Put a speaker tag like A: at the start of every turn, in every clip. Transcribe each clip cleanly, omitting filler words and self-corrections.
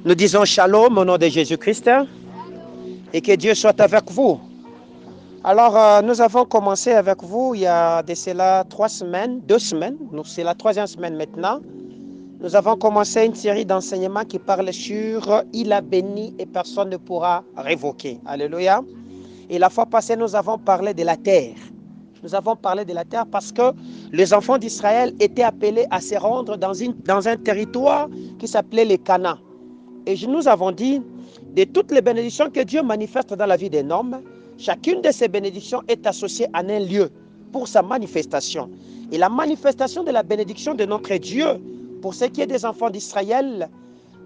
A: Nous disons shalom au nom de Jésus-Christ et que Dieu soit avec vous. Alors, nous avons commencé avec vous il y a de cela 2 semaines. C'est la 3e semaine maintenant. Nous avons commencé une série d'enseignements qui parle sur « Il a béni et personne ne pourra révoquer ». Alléluia. Et la fois passée, nous avons parlé de la terre. Nous avons parlé de la terre parce que les enfants d'Israël étaient appelés à se rendre dans un territoire qui s'appelait le Canaan. Et nous avons dit, de toutes les bénédictions que Dieu manifeste dans la vie des hommes, chacune de ces bénédictions est associée à un lieu pour sa manifestation. Et la manifestation de la bénédiction de notre Dieu, pour ce qui est des enfants d'Israël,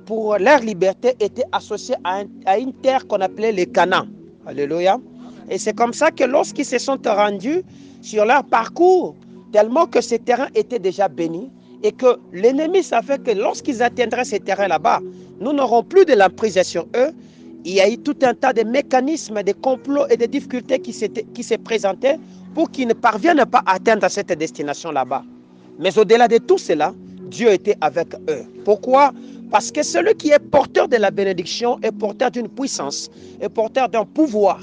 A: pour leur liberté, était associée à une terre qu'on appelait le Canaan. Alléluia. Et c'est comme ça que lorsqu'ils se sont rendus sur leur parcours, tellement que ces terrains étaient déjà bénis, et que l'ennemi savait que lorsqu'ils atteindraient ces terrains là-bas, nous n'aurons plus de l'emprise sur eux. Il y a eu tout un tas de mécanismes, de complots et de difficultés qui se présentaient pour qu'ils ne parviennent pas à atteindre cette destination là-bas. Mais au-delà de tout cela, Dieu était avec eux. Pourquoi? Parce que celui qui est porteur de la bénédiction est porteur d'une puissance, est porteur d'un pouvoir.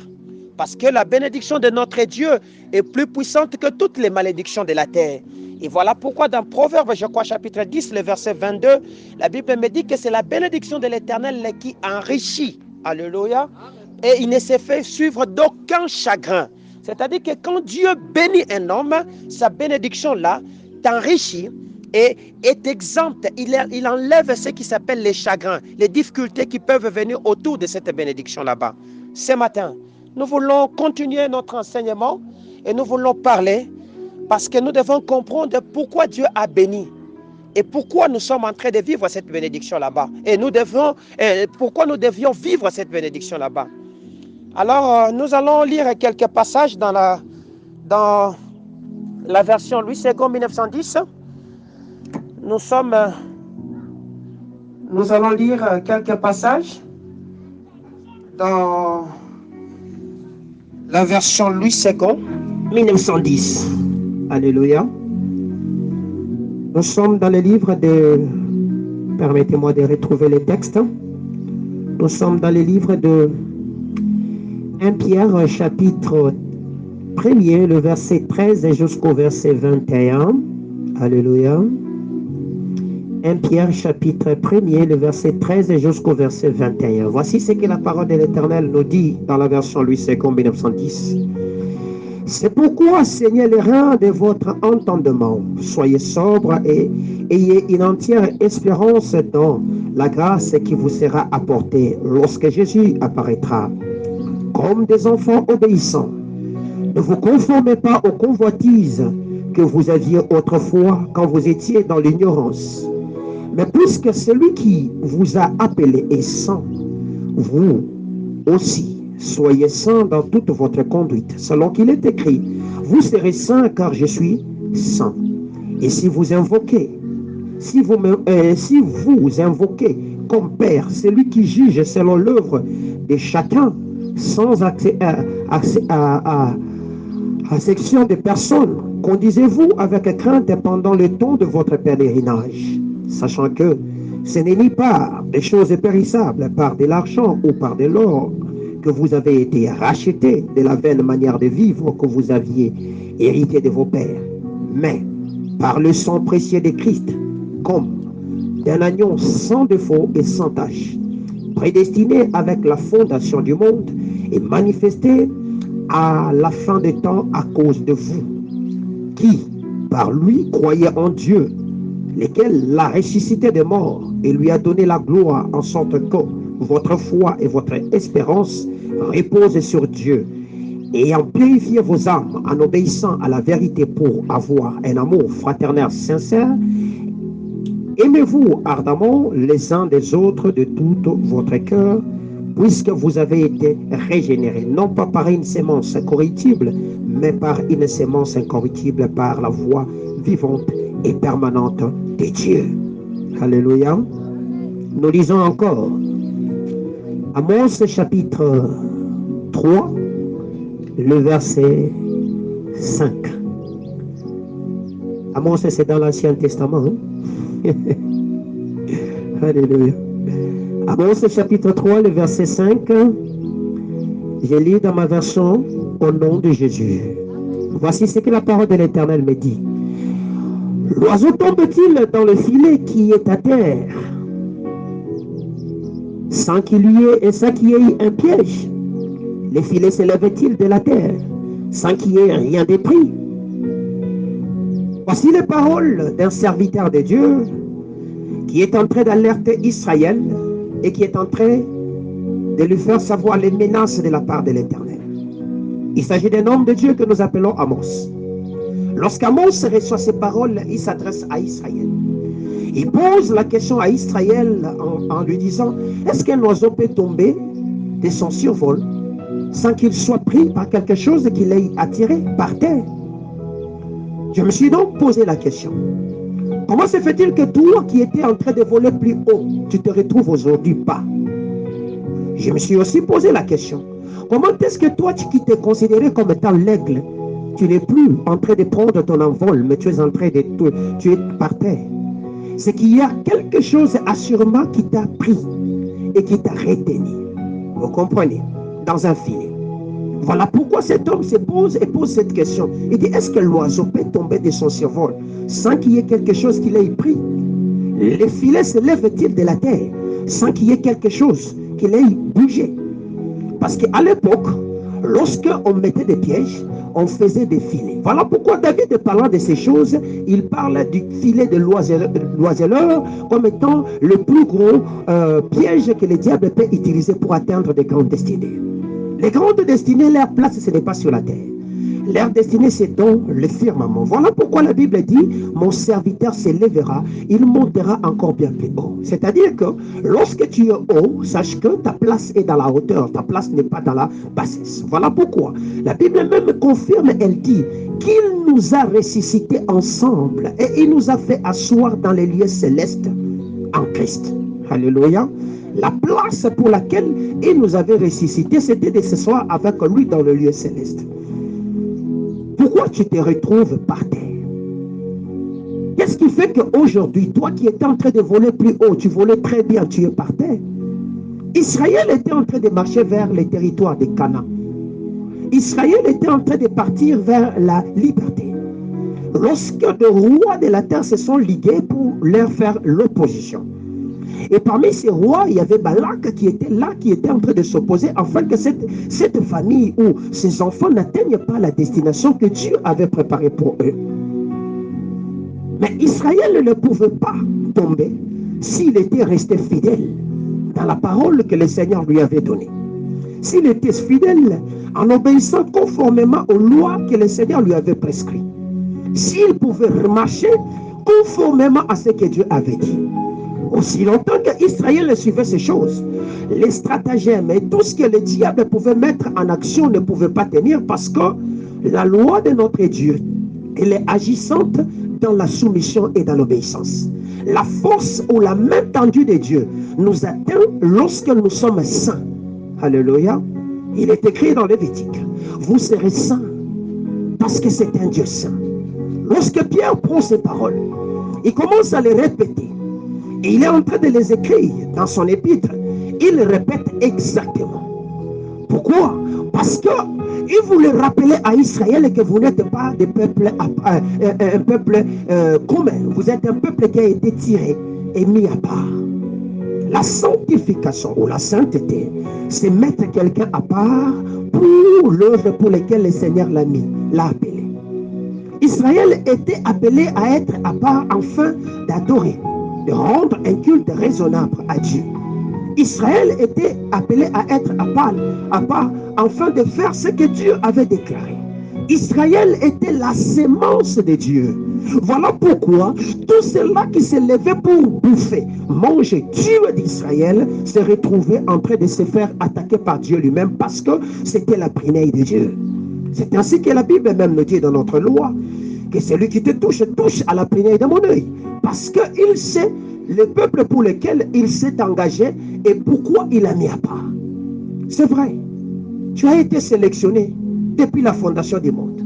A: Parce que la bénédiction de notre Dieu est plus puissante que toutes les malédictions de la terre. Et voilà pourquoi dans Proverbe, je crois, chapitre 10, le verset 22, la Bible me dit que c'est la bénédiction de l'Éternel qui enrichit. Alléluia. Et il ne s'est fait suivre d'aucun chagrin. C'est-à-dire que quand Dieu bénit un homme, sa bénédiction-là t'enrichit et est exempte. Il enlève ce qui s'appelle les chagrins, les difficultés qui peuvent venir autour de cette bénédiction là-bas. Ce matin, nous voulons continuer notre enseignement et nous voulons parler parce que nous devons comprendre pourquoi Dieu a béni et pourquoi nous sommes en train de vivre cette bénédiction là-bas. Et pourquoi nous devions vivre cette bénédiction là-bas. Alors, nous allons lire quelques passages dans la version Louis II 1910. Nous allons lire quelques passages dans la version Louis II 1910. Alléluia. Nous sommes dans le livre de... Permettez-moi de retrouver les textes. Nous sommes dans le livre de 1 Pierre, chapitre 1er, le verset 13 jusqu'au verset 21. Alléluia. 1 Pierre, chapitre 1er, le verset 13 jusqu'au verset 21. Voici ce que la parole de l'Éternel nous dit dans la version Louis II 1910. C'est pourquoi saignez les reins de votre entendement, soyez sobres et ayez une entière espérance dans la grâce qui vous sera apportée lorsque Jésus apparaîtra. Comme des enfants obéissants, ne vous conformez pas aux convoitises que vous aviez autrefois quand vous étiez dans l'ignorance. Mais puisque celui qui vous a appelé est saint, vous aussi soyez saints dans toute votre conduite, selon qu'il est écrit, vous serez saints car je suis saint. Et si vous invoquez comme Père, celui qui juge selon l'œuvre de chacun, sans acception de personne, conduisez-vous avec crainte pendant le temps de votre pèlerinage, sachant que ce n'est ni par des choses périssables, par de l'argent ou par de l'or, que vous avez été rachetés de la vaine manière de vivre que vous aviez hérité de vos pères, mais par le sang précieux de Christ, comme d'un agneau sans défaut et sans tache, prédestiné avec la fondation du monde et manifesté à la fin des temps à cause de vous, qui, par lui, croyez en Dieu, lequel l'a ressuscité des morts et lui a donné la gloire, en sorte que votre foi et votre espérance reposent sur Dieu, et en purifiez vos âmes en obéissant à la vérité pour avoir un amour fraternel sincère. Aimez-vous ardemment les uns des autres de tout votre cœur, puisque vous avez été régénérés, non pas par une sémence corruptible, mais par une sémence incorruptible, par la voix vivante et permanente de Dieu. Alléluia. Nous lisons encore Amos chapitre 3, le verset 5. Amos, c'est dans l'Ancien Testament. Alléluia. Amos chapitre 3, le verset 5. Je lis dans ma version au nom de Jésus. Voici ce que la parole de l'Éternel me dit. L'oiseau tombe-t-il dans le filet qui est à terre sans qu'il y ait un piège? Le filet s'élève-t-il de la terre sans qu'il y ait rien de pris? Voici les paroles d'un serviteur de Dieu qui est en train d'alerter Israël et qui est en train de lui faire savoir les menaces de la part de l'Éternel. Il s'agit d'un homme de Dieu que nous appelons Amos. Lorsqu'Amos reçoit ces paroles, il s'adresse à Israël. Il pose la question à Israël en lui disant, est-ce qu'un oiseau peut tomber de son survol sans qu'il soit pris par quelque chose qui l'ait attiré par terre? Je me suis donc posé la question. Comment se fait-il que toi qui étais en train de voler plus haut, tu te retrouves aujourd'hui bas? Je me suis aussi posé la question. Comment est-ce que toi qui t'es considéré comme étant l'aigle, tu n'es plus en train de prendre ton envol, mais tu es en train de... Tu es par terre. C'est qu'il y a quelque chose assurément qui t'a pris et qui t'a retenu. Vous comprenez? Dans un filet. Voilà pourquoi cet homme se pose cette question. Il dit, est-ce que l'oiseau peut tomber de son survol sans qu'il y ait quelque chose qui l'ait pris? Le filet se lève-t-il de la terre sans qu'il y ait quelque chose qui l'ait bougé? Parce qu'à l'époque, lorsqu'on mettait des pièges, on faisait des filets. Voilà pourquoi David, parlant de ces choses, il parle du filet de l'oiseleur comme étant le plus gros piège que le diable peut utiliser pour atteindre des grandes destinées. Les grandes destinées, leur place, ce n'est pas sur la terre. Leur destinée, c'est dans le firmament. Voilà pourquoi la Bible dit, mon serviteur s'élèvera, il montera encore bien plus haut. C'est-à-dire que lorsque tu es haut, sache que ta place est dans la hauteur, ta place n'est pas dans la bassesse. Voilà pourquoi la Bible même confirme, elle dit qu'il nous a ressuscités ensemble et il nous a fait asseoir dans les lieux célestes en Christ. Alléluia. La place pour laquelle il nous avait ressuscités, c'était de s'asseoir avec lui dans le lieu céleste. Pourquoi tu te retrouves par terre? Qu'est-ce qui fait qu'aujourd'hui, toi qui étais en train de voler plus haut, tu volais très bien, tu es par terre? Israël était en train de marcher vers les territoires de Canaan. Israël était en train de partir vers la liberté. Lorsque les rois de la terre se sont ligués pour leur faire l'opposition. Et parmi ces rois, il y avait Balak qui était là, qui était en train de s'opposer afin que cette famille ou ces enfants n'atteignent pas la destination que Dieu avait préparée pour eux. Mais Israël ne pouvait pas tomber s'il était resté fidèle dans la parole que le Seigneur lui avait donnée. S'il était fidèle en obéissant conformément aux lois que le Seigneur lui avait prescrites. S'il pouvait marcher conformément à ce que Dieu avait dit. Aussi longtemps qu'Israël suivait ces choses, les stratagèmes et tout ce que le diable pouvait mettre en action ne pouvait pas tenir parce que la loi de notre Dieu, elle est agissante dans la soumission et dans l'obéissance. La force ou la main tendue de Dieu nous atteint lorsque nous sommes saints. Alléluia. Il est écrit dans Lévitique, vous serez saints parce que c'est un Dieu saint. Lorsque Pierre prend ces paroles, il commence à les répéter. Et il est en train de les écrire dans son épître. Il répète exactement. Pourquoi? Parce qu'il voulait rappeler à Israël que vous n'êtes pas des peuples, un peuple commun. Vous êtes un peuple qui a été tiré et mis à part. La sanctification ou la sainteté, c'est mettre quelqu'un à part pour l'œuvre pour laquelle le Seigneur l'a appelé. Israël était appelé à être à part afin d'adorer, de rendre un culte raisonnable à Dieu. Israël était appelé à être à part afin de faire ce que Dieu avait déclaré. Israël était la sémence de Dieu. Voilà pourquoi tous ceux-là qui se levaient pour bouffer, manger, tuer d'Israël se retrouvaient en train de se faire attaquer par Dieu lui-même parce que c'était la prunelle de Dieu. C'est ainsi que la Bible même nous dit dans notre loi que celui qui te touche, touche à la prunelle de mon œil. Parce qu'il sait le peuple pour lequel il s'est engagé et pourquoi il a mis à part. C'est vrai, tu as été sélectionné depuis la fondation du monde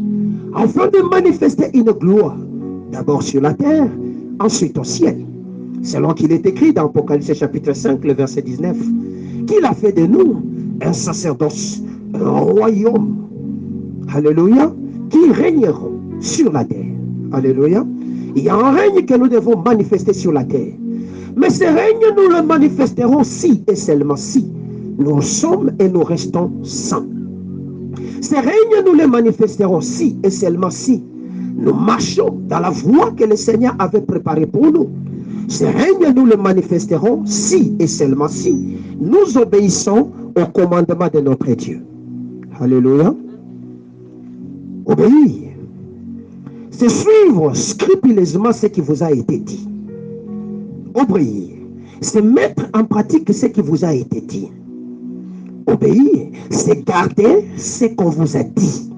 A: afin de manifester une gloire, d'abord sur la terre, ensuite au ciel. selon qu'il est écrit dans Apocalypse chapitre 5, le verset 19, qu'il a fait de nous un sacerdoce, un royaume, alléluia, qui régneront sur la terre. Alléluia. Il y a un règne que nous devons manifester sur la terre. Mais ce règne, nous le manifesterons si et seulement si nous sommes et nous restons saints. Ce règne, nous le manifesterons si et seulement si nous marchons dans la voie que le Seigneur avait préparée pour nous. Ce règne, nous le manifesterons si et seulement si nous obéissons au commandement de notre Dieu. Alléluia. Obéir, c'est suivre scrupuleusement ce qui vous a été dit. Obéir, c'est mettre en pratique ce qui vous a été dit. Obéir, c'est garder ce qu'on vous a dit.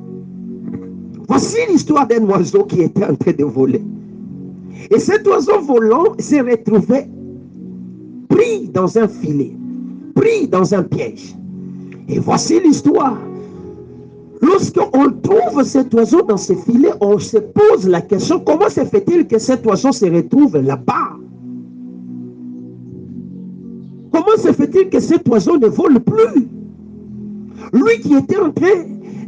A: Voici l'histoire d'un oiseau qui était en train de voler. Et cet oiseau volant s'est retrouvé pris dans un filet, pris dans un piège. Et voici l'histoire. Lorsqu'on trouve cet oiseau dans ce filet, on se pose la question, comment se fait-il que cet oiseau se retrouve là-bas? Comment se fait-il que cet oiseau ne vole plus? Lui qui était en train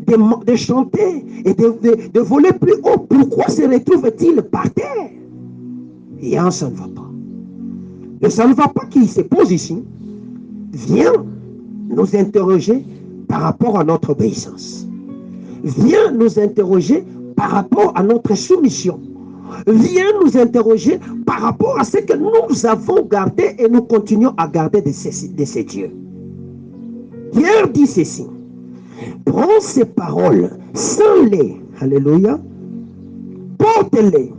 A: de chanter et de voler plus haut, pourquoi se retrouve-t-il par terre? Et ça ne va pas. Et ça ne va pas qui se pose ici. Viens nous interroger par rapport à notre obéissance. Viens nous interroger par rapport à notre soumission. Viens nous interroger par rapport à ce que nous avons gardé et nous continuons à garder de ces dieux. Pierre dit ceci. Prends ces paroles, sens-les, alléluia, porte-les.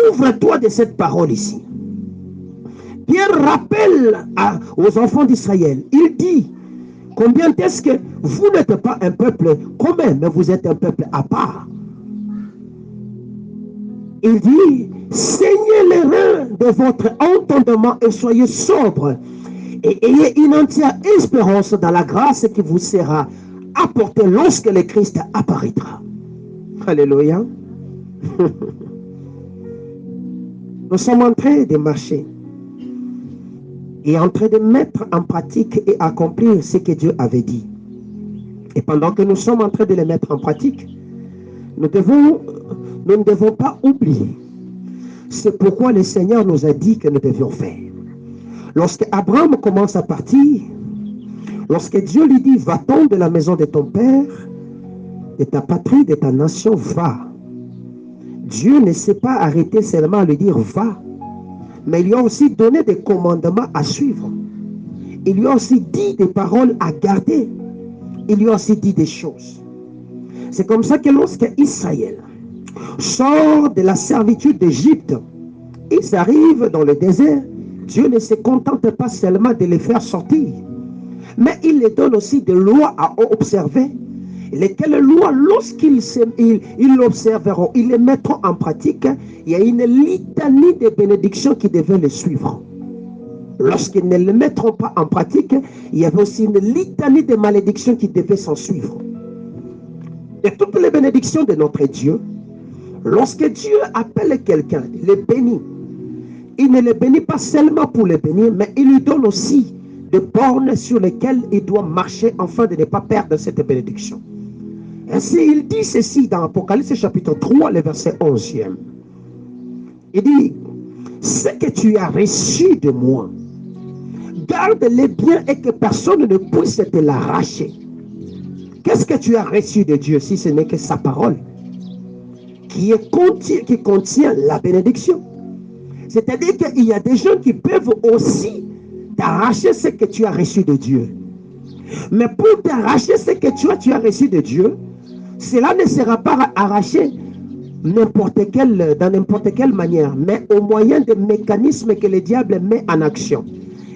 A: Ouvre-toi de cette parole ici. Pierre rappelle aux enfants d'Israël, il dit, combien est-ce que vous n'êtes pas un peuple commun, mais vous êtes un peuple à part. Il dit, saignez les reins de votre entendement et soyez sobres et ayez une entière espérance dans la grâce qui vous sera apportée lorsque le Christ apparaîtra. Alléluia. Nous sommes en train de marcher et en train de mettre en pratique et accomplir ce que Dieu avait dit. Et pendant que nous sommes en train de le mettre en pratique, nous ne devons pas oublier. C'est pourquoi le Seigneur nous a dit que nous devions faire. Lorsque Abraham commence à partir, lorsque Dieu lui dit, va-t'en de la maison de ton père, de ta patrie, de ta nation, va. Dieu ne s'est pas arrêté seulement à lui dire, va. Mais il lui a aussi donné des commandements à suivre. Il lui a aussi dit des paroles à garder. Il lui a aussi dit des choses. C'est comme ça que lorsque Israël sort de la servitude d'Égypte, ils arrivent dans le désert, Dieu ne se contente pas seulement de les faire sortir, mais il les donne aussi des lois à observer, lesquelles lois, lorsqu'ils l'observeront, ils les mettront en pratique, il y a une litanie de bénédictions qui devaient les suivre. Lorsqu'ils ne les mettront pas en pratique, il y avait aussi une litanie de malédictions qui devaient s'en suivre. Et toutes les bénédictions de notre Dieu, lorsque Dieu appelle quelqu'un, il le bénit. Il ne le bénit pas seulement pour le bénir, mais il lui donne aussi des bornes sur lesquelles il doit marcher afin de ne pas perdre cette bénédiction. Ainsi, il dit ceci dans Apocalypse chapitre 3, le verset 11e. Il dit, ce que tu as reçu de moi, garde-les bien et que personne ne puisse te l'arracher. Qu'est-ce que tu as reçu de Dieu si ce n'est que sa parole qui contient la bénédiction? C'est-à-dire qu'il y a des gens qui peuvent aussi t'arracher ce que tu as reçu de Dieu. Mais pour t'arracher ce que tu as reçu de Dieu, cela ne sera pas arraché dans n'importe quelle manière, mais au moyen des mécanismes que le diable met en action.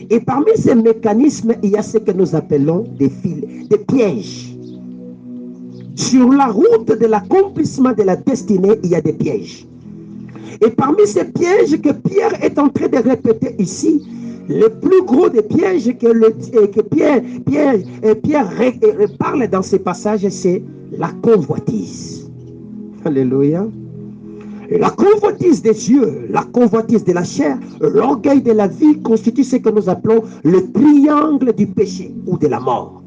A: Et parmi ces mécanismes, il y a ce que nous appelons des pièges. Sur la route de l'accomplissement de la destinée, il y a des pièges. Et parmi ces pièges que Pierre est en train de répéter ici, le plus gros des pièges que Pierre parle dans ces passages, c'est la convoitise. Alléluia.
B: La convoitise des yeux, la convoitise de la chair, l'orgueil de la vie constitue ce que nous appelons le triangle du péché ou de la mort.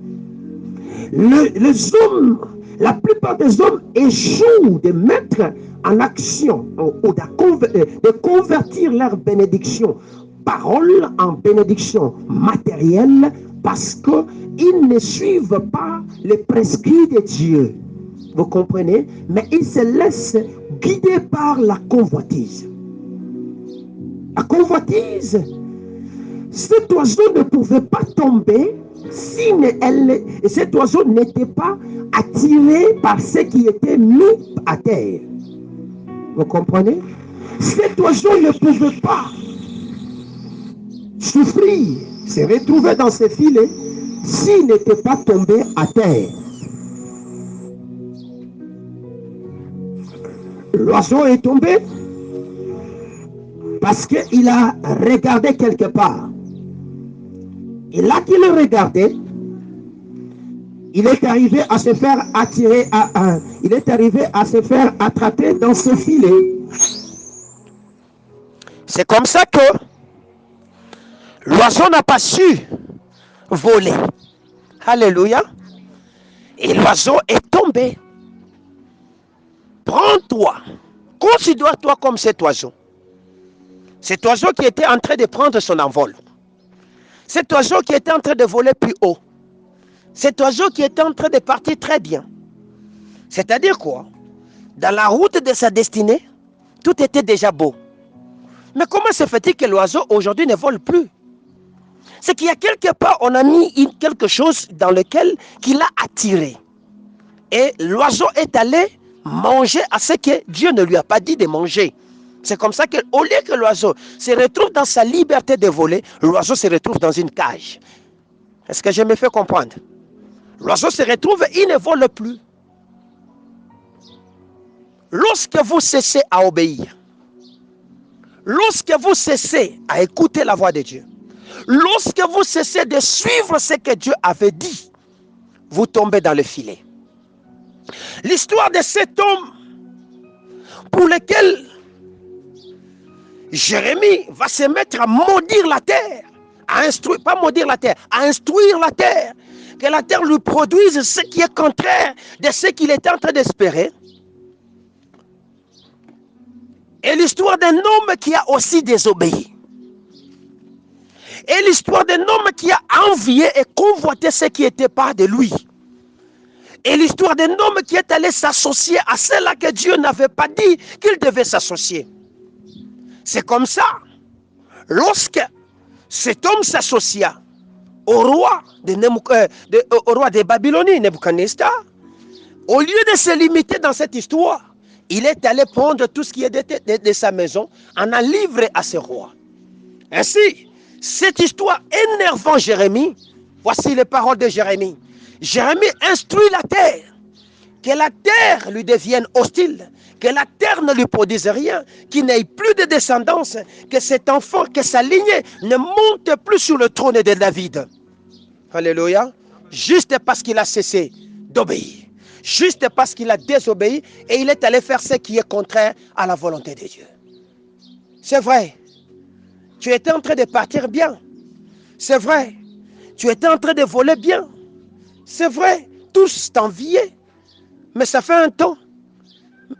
B: Les hommes, la plupart des hommes échouent de mettre en action ou de convertir leur bénédiction parole en bénédiction matérielle parce qu'ils ne suivent pas les prescrits de Dieu. Vous comprenez? Mais ils se laissent guider par la convoitise. La convoitise, cet oiseau ne pouvait pas tomber si cet oiseau n'était pas attiré par ce qui était mis à terre. Vous comprenez? Cet oiseau ne pouvait pas souffrir, se retrouver dans ses filets s'il n'était pas tombé à terre. L'oiseau est tombé parce qu'il a regardé quelque part. Et là qu'il a regardé, il est arrivé à se faire attirer il est arrivé à se faire attraper dans ce filet.
A: C'est comme ça que l'oiseau n'a pas su voler. Alléluia. Et l'oiseau est tombé. Prends-toi, considère-toi comme cet oiseau. Cet oiseau qui était en train de prendre son envol. Cet oiseau qui était en train de voler plus haut. Cet oiseau qui était en train de partir très bien. C'est-à-dire quoi? Dans la route de sa destinée, tout était déjà beau. Mais comment se fait-il que l'oiseau aujourd'hui ne vole plus? C'est qu'il y a quelque part, on a mis quelque chose dans lequel qu'il a attiré. Et l'oiseau est allé manger à ce que Dieu ne lui a pas dit de manger. C'est comme ça qu'au lieu que l'oiseau se retrouve dans sa liberté de voler, l'oiseau se retrouve dans une cage. Est-ce que je me fais comprendre? L'oiseau se retrouve, il ne vole plus. Lorsque vous cessez à obéir, lorsque vous cessez à écouter la voix de Dieu, lorsque vous cessez de suivre ce que Dieu avait dit, vous tombez dans le filet. L'histoire de cet homme pour lequel Jérémie va se mettre à maudire la terre, à instruire, pas maudire la terre, à instruire la terre, que la terre lui produise ce qui est contraire de ce qu'il était en train d'espérer. Et l'histoire d'un homme qui a aussi désobéi. Et l'histoire d'un homme qui a envié et convoité ce qui n'était pas de lui. Et l'histoire d'un homme qui est allé s'associer à celle-là que Dieu n'avait pas dit qu'il devait s'associer. C'est comme ça, lorsque cet homme s'associa au roi des Babyloniens, Nebuchadnezzar, au lieu de se limiter dans cette histoire, il est allé prendre tout ce qui est de sa maison, en a livré à ce roi. Ainsi, cette histoire énervant Jérémie, voici les paroles de Jérémie. Jérémie instruit la terre, que la terre lui devienne hostile, que la terre ne lui produise rien, qu'il n'ait plus de descendance, que cet enfant, que sa lignée ne monte plus sur le trône de David. Alléluia. Juste parce qu'il a cessé d'obéir. Juste parce qu'il a désobéi et il est allé faire ce qui est contraire à la volonté de Dieu. C'est vrai. Tu étais en train de partir bien. C'est vrai. Tu étais en train de voler bien. C'est vrai. Tous t'enviaient. Mais ça fait un temps.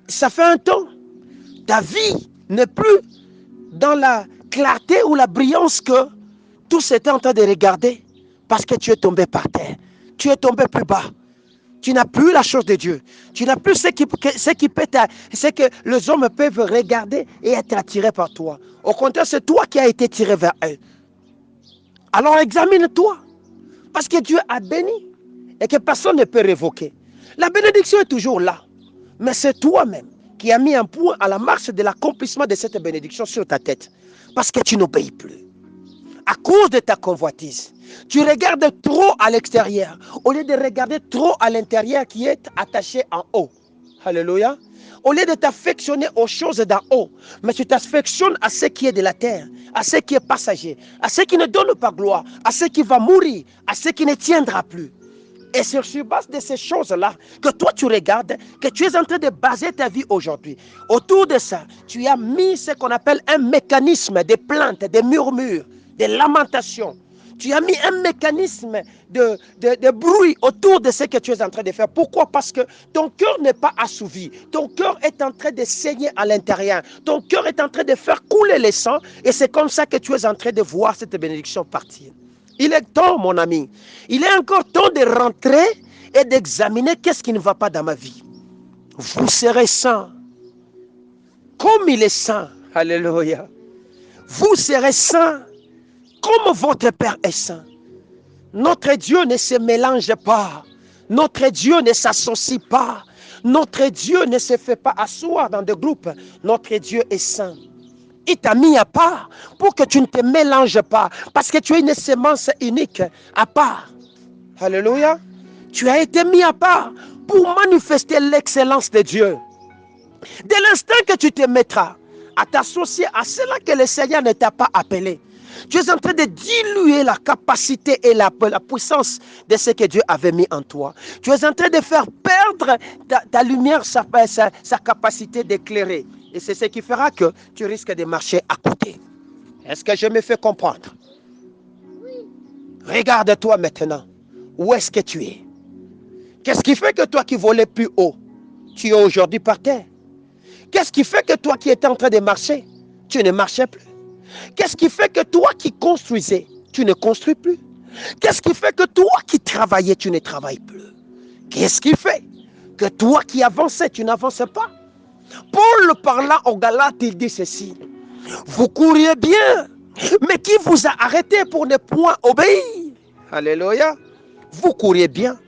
A: Ça fait un temps. Ta vie n'est plus dans la clarté ou la brillance que tous étaient en train de regarder parce que tu es tombé par terre. Tu es tombé plus bas. Tu n'as plus la chose de Dieu. Tu n'as plus ce que les hommes peuvent regarder et être attirés par toi. Au contraire, c'est toi qui as été tiré vers eux. Alors examine-toi. Parce que Dieu a béni et que personne ne peut révoquer. La bénédiction est toujours là. Mais c'est toi-même qui as mis un point à la marche de l'accomplissement de cette bénédiction sur ta tête. Parce que tu n'obéis plus. À cause de ta convoitise. Tu regardes trop à l'extérieur au lieu de regarder trop à l'intérieur qui est attaché en haut. Alléluia. Au lieu de t'affectionner aux choses d'en haut, mais tu t'affectionnes à ce qui est de la terre, à ce qui est passager, à ce qui ne donne pas gloire, à ce qui va mourir, à ce qui ne tiendra plus. Et c'est sur base de ces choses-là que toi tu regardes, que tu es en train de baser ta vie aujourd'hui. Autour de ça, tu as mis ce qu'on appelle un mécanisme de plaintes, de murmures, de lamentations. Tu as mis un mécanisme de bruit autour de ce que tu es en train de faire. Pourquoi? Parce que ton cœur n'est pas assouvi. Ton cœur est en train de saigner à l'intérieur. Ton cœur est en train de faire couler le sang. Et c'est comme ça que tu es en train de voir cette bénédiction partir. Il est temps, mon ami. Il est encore temps de rentrer et d'examiner qu'est-ce qui ne va pas dans ma vie. Vous serez saints comme il est saint. Alléluia. Vous serez saints comme votre Père est saint. Notre Dieu ne se mélange pas. Notre Dieu ne s'associe pas. Notre Dieu ne se fait pas asseoir dans des groupes. Notre Dieu est saint. Il t'a mis à part pour que tu ne te mélanges pas. Parce que tu es une sémence unique à part. Alléluia. Tu as été mis à part pour manifester l'excellence de Dieu. Dès l'instant que tu te mettras à t'associer à cela que le Seigneur ne t'a pas appelé, tu es en train de diluer la capacité et la puissance de ce que Dieu avait mis en toi. Tu es en train de faire perdre ta lumière, sa capacité d'éclairer. Et c'est ce qui fera que tu risques de marcher à côté. Est-ce que je me fais comprendre? Oui. Regarde-toi maintenant. Où est-ce que tu es? Qu'est-ce qui fait que toi qui volais plus haut, tu es aujourd'hui par terre? Qu'est-ce qui fait que toi qui étais en train de marcher, tu ne marchais plus? Qu'est-ce qui fait que toi qui construisais, tu ne construis plus? Qu'est-ce qui fait que toi qui travaillais, tu ne travailles plus? Qu'est-ce qui fait que toi qui avançais, tu n'avances pas? Paul parlant aux Galates, il dit ceci. Vous couriez bien, mais qui vous a arrêté pour ne point obéir? Alléluia. Vous couriez bien,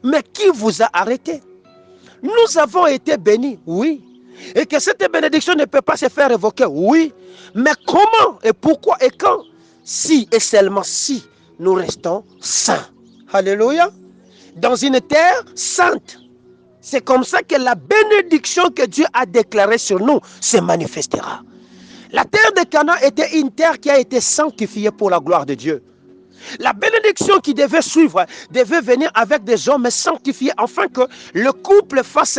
A: mais qui vous a arrêté? Nous avons été bénis, oui. Et que cette bénédiction ne peut pas se faire évoquer, oui. Mais comment et pourquoi et quand? Si et seulement si nous restons saints. Alléluia. Dans une terre sainte. C'est comme ça que la bénédiction que Dieu a déclarée sur nous se manifestera. La terre de Canaan était une terre qui a été sanctifiée pour la gloire de Dieu. La bénédiction qui devait suivre devait venir avec des hommes sanctifiés afin que le couple fasse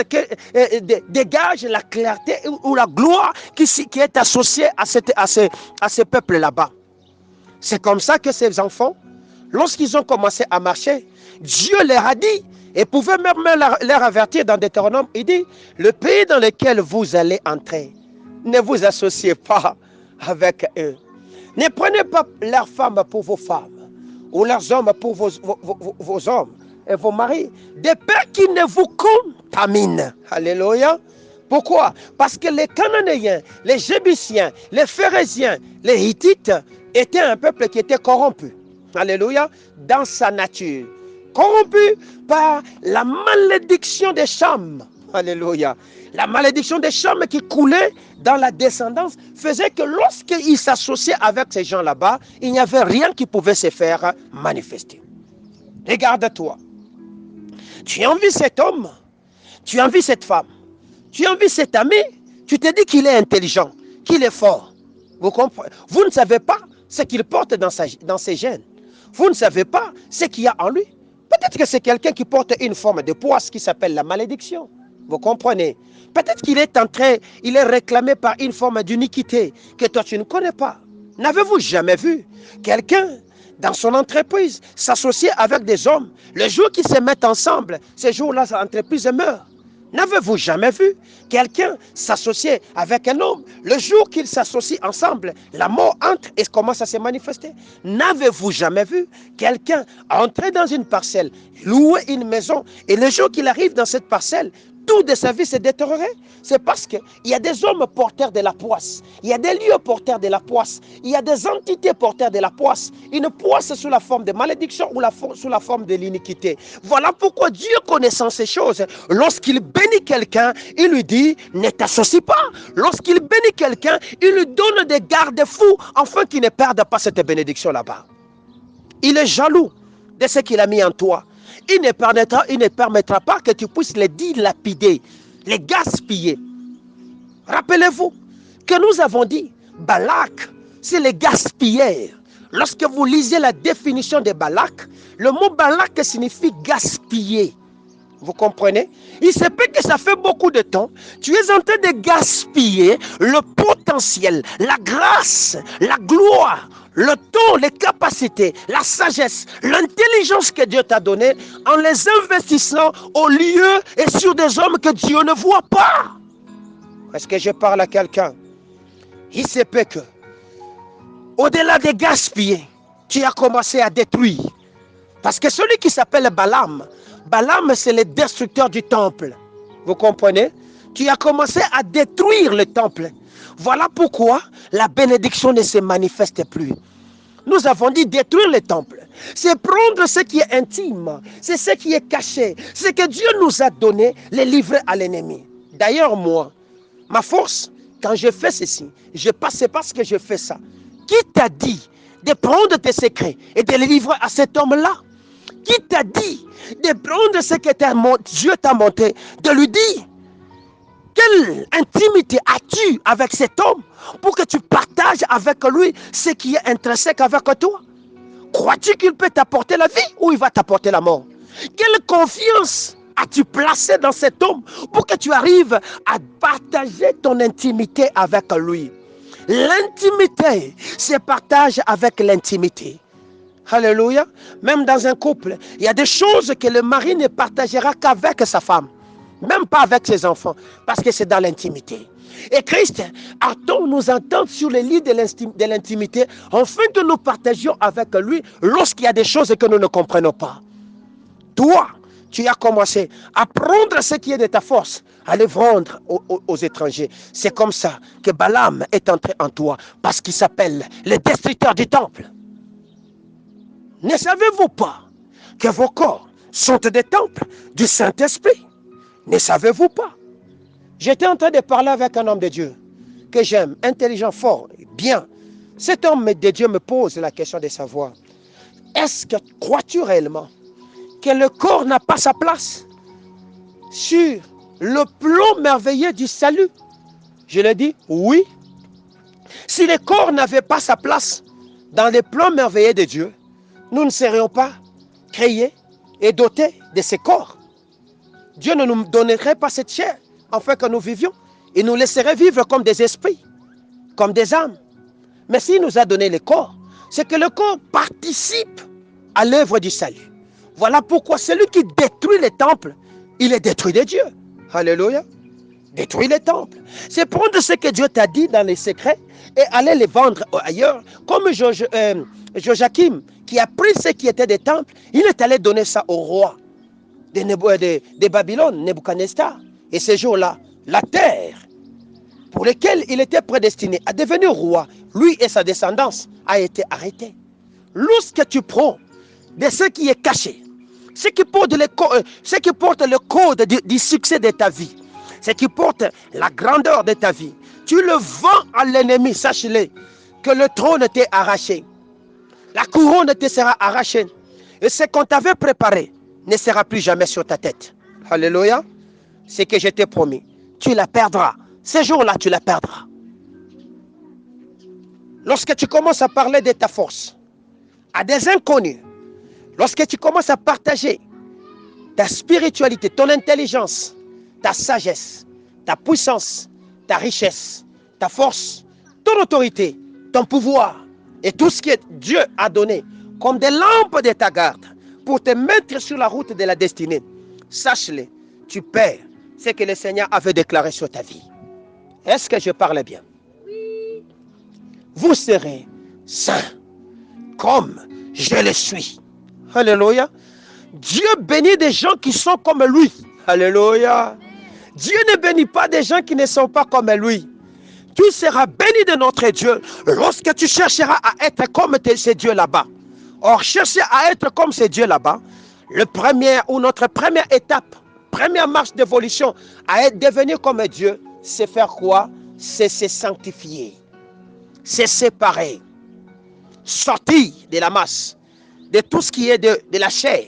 A: dégage la clarté ou la gloire qui est associée à ce peuple là-bas. C'est comme ça que ces enfants, lorsqu'ils ont commencé à marcher, Dieu leur a dit, et pouvait même leur avertir dans Deutéronome, il dit, le pays dans lequel vous allez entrer, ne vous associez pas avec eux. Ne prenez pas leurs femmes pour vos femmes, ou leurs hommes pour vos hommes et vos maris, de peur qu'ils ne vous contaminent. Alléluia. Pourquoi? Parce que les Cananéens, les Jébusiens, les Phérésiens, les Hittites étaient un peuple qui était corrompu. Alléluia. Dans sa nature. Corrompu par la malédiction des Cham. Alléluia. La malédiction des Cham qui coulait dans la descendance faisait que lorsqu'ils s'associaient avec ces gens là-bas, il n'y avait rien qui pouvait se faire manifester. Regarde-toi. Tu envies cet homme, tu envies cette femme, tu envies cet ami, tu te dis qu'il est intelligent, qu'il est fort. Vous comprenez? Vous ne savez pas ce qu'il porte dans ses gènes. Vous ne savez pas ce qu'il y a en lui. Peut-être que c'est quelqu'un qui porte une forme de poisse qui s'appelle la malédiction. Vous comprenez? Peut-être qu'il est il est réclamé par une forme d'iniquité que toi tu ne connais pas. N'avez-vous jamais vu quelqu'un dans son entreprise s'associer avec des hommes? Le jour qu'ils se mettent ensemble, ce jour-là, l'entreprise meurt. N'avez-vous jamais vu quelqu'un s'associer avec un homme? Le jour qu'ils s'associent ensemble, la mort entre et commence à se manifester. N'avez-vous jamais vu quelqu'un entrer dans une parcelle, louer une maison, et le jour qu'il arrive dans cette parcelle, tout de sa vie s'est détérioré? C'est parce qu'il y a des hommes porteurs de la poisse, il y a des lieux porteurs de la poisse, il y a des entités porteurs de la poisse. Une poisse sous la forme de malédiction ou sous la forme de l'iniquité. Voilà pourquoi Dieu, connaissant ces choses, lorsqu'il bénit quelqu'un, il lui dit, ne t'associe pas. Lorsqu'il bénit quelqu'un, il lui donne des garde-fous afin qu'il ne perde pas cette bénédiction là-bas. Il est jaloux de ce qu'il a mis en toi. Il ne permettra pas que tu puisses les dilapider, les gaspiller. Rappelez-vous que nous avons dit, Balak, c'est le gaspilleur. Lorsque vous lisez la définition de Balak, le mot Balak signifie gaspiller. Vous comprenez? Il se peut que ça fait beaucoup de temps. Tu es en train de gaspiller le potentiel, la grâce, la gloire, le temps, les capacités, la sagesse, l'intelligence que Dieu t'a donnée en les investissant au lieu et sur des hommes que Dieu ne voit pas. Est-ce que je parle à quelqu'un? Il se peut que, au-delà de gaspiller, tu as commencé à détruire. Parce que celui qui s'appelle Balaam, Balaam c'est le destructeur du temple. Vous comprenez? Tu as commencé à détruire le temple. Voilà pourquoi la bénédiction ne se manifeste plus. Nous avons dit détruire le temple. C'est prendre ce qui est intime, c'est ce qui est caché, ce que Dieu nous a donné, les livrer à l'ennemi. D'ailleurs, moi, ma force, quand je fais ceci, c'est parce que je fais ça. Qui t'a dit de prendre tes secrets et de les livrer à cet homme-là? Qui t'a dit de prendre ce que Dieu t'a montré, de lui dire quelle intimité as-tu avec cet homme pour que tu partages avec lui ce qui est intrinsèque avec toi? Crois-tu qu'il peut t'apporter la vie ou il va t'apporter la mort? Quelle confiance as-tu placé dans cet homme pour que tu arrives à partager ton intimité avec lui? L'intimité se partage avec l'intimité. Alléluia. Même dans un couple, il y a des choses que le mari ne partagera qu'avec sa femme. Même pas avec ses enfants. Parce que c'est dans l'intimité. Et Christ attend nous entendre sur les lits de l'intimité afin que nous partagions avec lui lorsqu'il y a des choses que nous ne comprenons pas. Toi, tu as commencé à prendre ce qui est de ta force, à les vendre aux étrangers. C'est comme ça que Balaam est entré en toi parce qu'il s'appelle le destructeur du temple. Ne savez-vous pas que vos corps sont des temples du Saint-Esprit? Ne savez-vous pas? J'étais en train de parler avec un homme de Dieu que j'aime, intelligent, fort, bien. Cet homme de Dieu me pose la question de savoir, est-ce que crois-tu réellement que le corps n'a pas sa place sur le plan merveilleux du salut? Je lui ai dit, oui. Si le corps n'avait pas sa place dans les plans merveilleux de Dieu, nous ne serions pas créés et dotés de ces corps. Dieu ne nous donnerait pas cette chair afin que nous vivions. Il nous laisserait vivre comme des esprits, comme des âmes. Mais s'il nous a donné le corps, c'est que le corps participe à l'œuvre du salut. Voilà pourquoi celui qui détruit les temples, il est détruit de Dieu. Alléluia. Détruire les temples. C'est prendre ce que Dieu t'a dit dans les secrets et aller les vendre ailleurs. Comme Joachim, qui a pris ce qui était des temples, il est allé donner ça au roi de Babylone, Nebuchadnezzar. Et ce jour-là, la terre pour laquelle il était prédestiné à devenir roi, lui et sa descendance, a été arrêtée. Lorsque tu prends de ce qui est caché, ce qui porte le code du succès de ta vie, ce qui porte la grandeur de ta vie, tu le vends à l'ennemi, sache-le, que le trône t'est arraché. La couronne te sera arrachée. Et ce qu'on t'avait préparé ne sera plus jamais sur ta tête. Alléluia. Ce que je t'ai promis, tu la perdras. Ce jour-là, tu la perdras. Lorsque tu commences à parler de ta force à des inconnus, lorsque tu commences à partager ta spiritualité, ton intelligence, ta sagesse, ta puissance, ta richesse, ta force, ton autorité, ton pouvoir et tout ce que Dieu a donné comme des lampes de ta garde pour te mettre sur la route de la destinée, sache-le, tu perds ce que le Seigneur avait déclaré sur ta vie. Est-ce que je parle bien? Oui. Vous serez saints comme je le suis. Alléluia. Dieu bénit des gens qui sont comme lui. Alléluia. Dieu ne bénit pas des gens qui ne sont pas comme lui. Tu seras béni de notre Dieu lorsque tu chercheras à être comme ces dieux là-bas. Or, chercher à être comme ces dieux là-bas, notre première étape, première marche d'évolution à devenir comme Dieu, c'est faire quoi? C'est se sanctifier, c'est séparer, sortir de la masse, de tout ce qui est de la chair,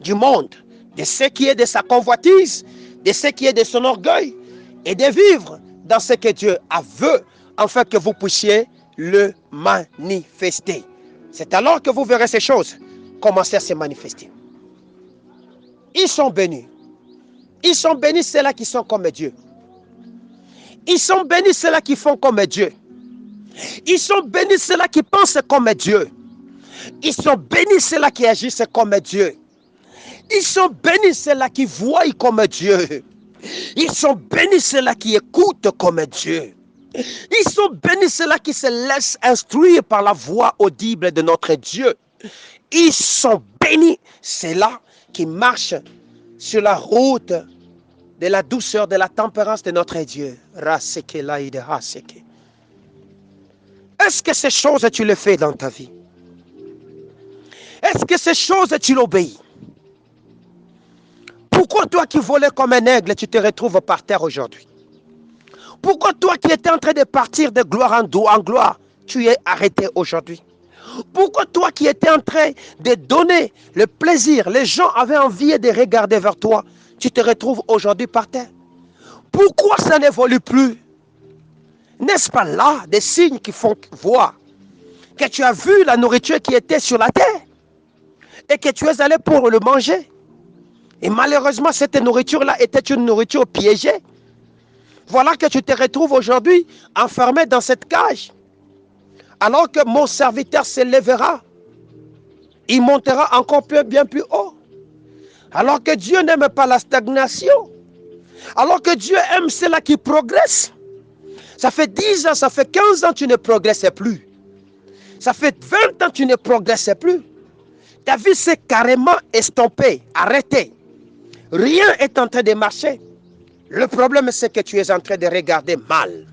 A: du monde, de ce qui est de sa convoitise, de ce qui est de son orgueil, et de vivre dans ce que Dieu veut, afin que vous puissiez le manifester. C'est alors que vous verrez ces choses commencer à se manifester. Ils sont bénis. Ils sont bénis ceux-là qui sont comme Dieu. Ils sont bénis ceux-là qui font comme Dieu. Ils sont bénis ceux-là qui pensent comme Dieu. Ils sont bénis ceux-là qui agissent comme Dieu. Ils sont bénis ceux-là qui voient comme Dieu. Ils sont bénis ceux-là qui écoutent comme Dieu. Ils sont bénis ceux-là qui se laissent instruire par la voix audible de notre Dieu. Ils sont bénis ceux-là qui marchent sur la route de la douceur, de la tempérance de notre Dieu. Est-ce que ces choses tu les fais dans ta vie? Est-ce que ces choses tu l'obéis? Pourquoi toi qui volais comme un aigle, tu te retrouves par terre aujourd'hui? Pourquoi toi qui étais en train de partir de gloire en gloire, tu es arrêté aujourd'hui? Pourquoi toi qui étais en train de donner le plaisir, les gens avaient envie de regarder vers toi, tu te retrouves aujourd'hui par terre? Pourquoi ça n'évolue plus? N'est-ce pas là des signes qui font voir que tu as vu la nourriture qui était sur la terre et que tu es allé pour le manger? Et malheureusement, cette nourriture-là était une nourriture piégée. Voilà que tu te retrouves aujourd'hui enfermé dans cette cage. Alors que mon serviteur se lèvera, il montera encore bien plus haut. Alors que Dieu n'aime pas la stagnation. Alors que Dieu aime ceux-là qui progressent. Ça fait 10 ans, ça fait 15 ans, tu ne progressais plus. Ça fait 20 ans, tu ne progressais plus. Ta vie s'est carrément estompée, arrêtée. Rien n'est en train de marcher. Le problème, c'est que tu es en train de regarder mal.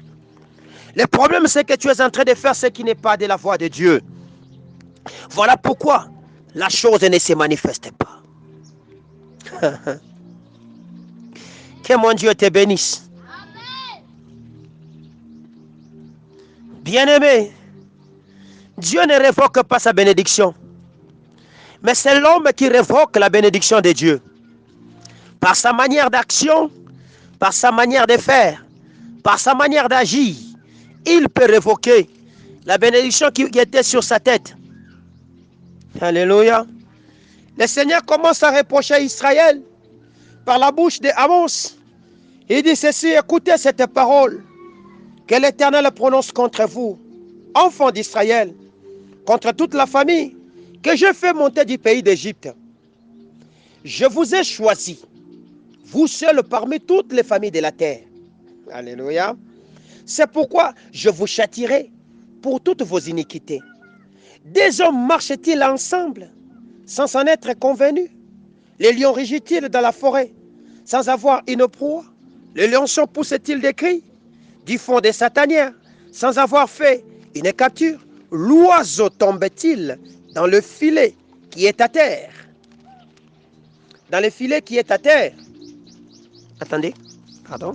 A: Le problème, c'est que tu es en train de faire ce qui n'est pas de la voix de Dieu. Voilà pourquoi la chose ne se manifeste pas. Que mon Dieu te bénisse. Bien-aimé, Dieu ne révoque pas sa bénédiction. Mais c'est l'homme qui révoque la bénédiction de Dieu. Par sa manière d'action, par sa manière de faire, par sa manière d'agir, il peut révoquer la bénédiction qui était sur sa tête. Alléluia. Le Seigneur commence à reprocher Israël par la bouche d'Amos. Il dit ceci: écoutez cette parole que l'Éternel prononce contre vous, enfants d'Israël, contre toute la famille que je fais monter du pays d'Égypte. Je vous ai choisi, vous seuls parmi toutes les familles de la terre. Alléluia. C'est pourquoi je vous châtierai pour toutes vos iniquités. Des hommes marchent-ils ensemble sans en être convenus? Les lions rugissent-ils dans la forêt sans avoir une proie? Les lionceaux poussent-ils des cris du fond des satanières sans avoir fait une capture? L'oiseau tombe-t-il dans le filet qui est à terre? Dans le filet qui est à terre. Attendez, pardon.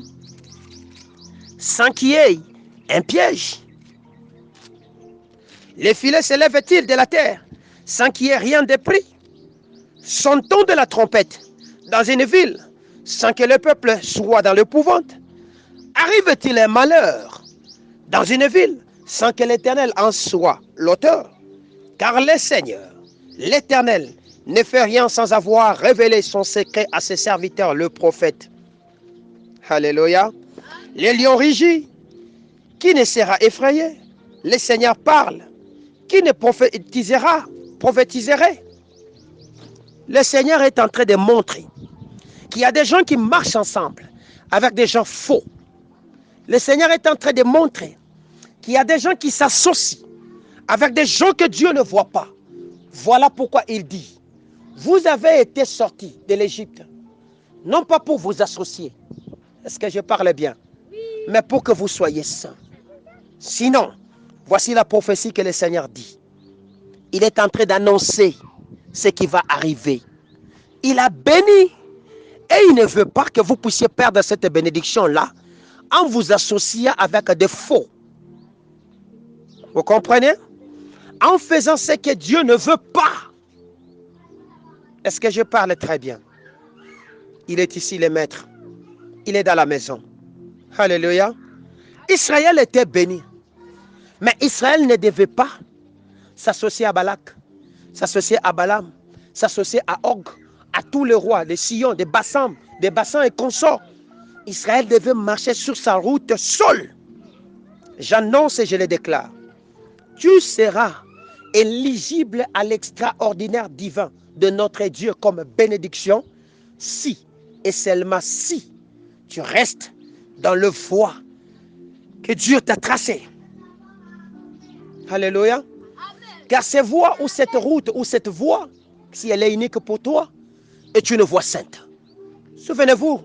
A: Sans qu'il y ait un piège. Les filets s'élèvent-ils de la terre sans qu'il y ait rien de pris? Sonne-t-on de la trompette dans une ville sans que le peuple soit dans l'épouvante? Arrive-t-il un malheur dans une ville sans que l'Éternel en soit l'auteur? Car le Seigneur, l'Éternel, ne fait rien sans avoir révélé son secret à ses serviteurs, le prophète. Alléluia. Les lions rugissent, qui ne sera effrayé? Le Seigneur parle, qui ne prophétiserait? Le Seigneur est en train de montrer qu'il y a des gens qui marchent ensemble avec des gens faux. Le Seigneur est en train de montrer qu'il y a des gens qui s'associent avec des gens que Dieu ne voit pas. Voilà pourquoi il dit: vous avez été sortis de l'Égypte, non pas pour vous associer. Est-ce que je parle bien? Mais pour que vous soyez saints. Sinon, voici la prophétie que le Seigneur dit. Il est en train d'annoncer ce qui va arriver. Il a béni et il ne veut pas que vous puissiez perdre cette bénédiction-là en vous associant avec des faux. Vous comprenez? En faisant ce que Dieu ne veut pas. Est-ce que je parle très bien? Il est ici le maître. Il est dans la maison. Alléluia. Israël était béni. Mais Israël ne devait pas s'associer à Balak, s'associer à Balaam, s'associer à Og, à tous les rois, des Sion, des bassins et consorts. Israël devait marcher sur sa route seul. J'annonce et je le déclare. Tu seras éligible à l'extraordinaire divin de notre Dieu comme bénédiction si et seulement si tu restes dans le voie que Dieu t'a tracé. Alléluia. Car cette voie ou cette route ou cette voie, si elle est unique pour toi, est une voie sainte. Souvenez-vous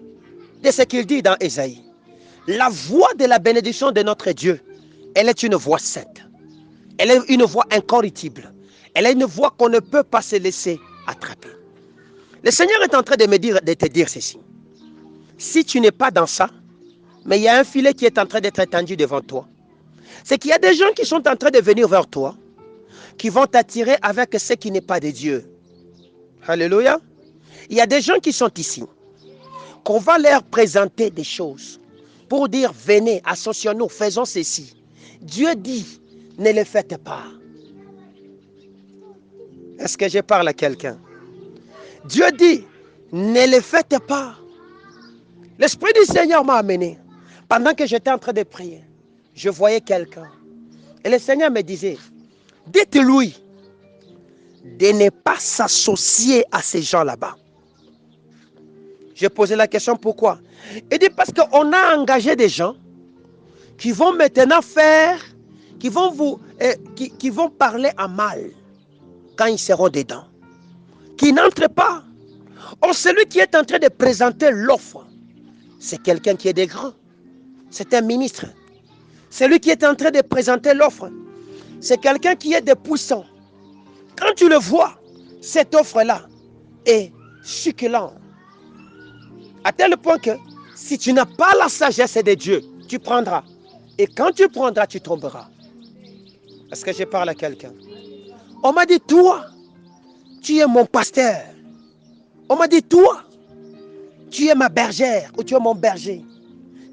A: de ce qu'il dit dans Ésaïe. La voie de la bénédiction de notre Dieu, elle est une voie sainte. Elle est une voie incorruptible. Elle est une voie qu'on ne peut pas se laisser attraper. Le Seigneur est en train de te dire ceci. Si tu n'es pas dans ça, mais il y a un filet qui est en train d'être étendu devant toi. C'est qu'il y a des gens qui sont en train de venir vers toi, qui vont t'attirer avec ce qui n'est pas de Dieu. Alléluia. Il y a des gens qui sont ici, qu'on va leur présenter des choses pour dire, venez, associons-nous, faisons ceci. Dieu dit, ne le faites pas. Est-ce que je parle à quelqu'un? Dieu dit, ne le faites pas. L'Esprit du Seigneur m'a amené. Pendant que j'étais en train de prier, je voyais quelqu'un. Et le Seigneur me disait, dites-lui de ne pas s'associer à ces gens là-bas. J'ai posé la question, pourquoi? Il dit, parce qu'on a engagé des gens qui vont maintenant faire, qui vont parler en mal quand ils seront dedans. Qui n'entrent pas. Or, celui qui est en train de présenter l'offre, c'est quelqu'un qui est des grands. C'est un ministre. Celui qui est en train de présenter l'offre, c'est quelqu'un qui est des puissants. Quand tu le vois, cette offre-là est succulente. À tel point que si tu n'as pas la sagesse de Dieu, tu prendras. Et quand tu prendras, tu tomberas. Est-ce que je parle à quelqu'un? On m'a dit, toi, tu es mon pasteur. On m'a dit, toi, tu es ma bergère ou tu es mon berger.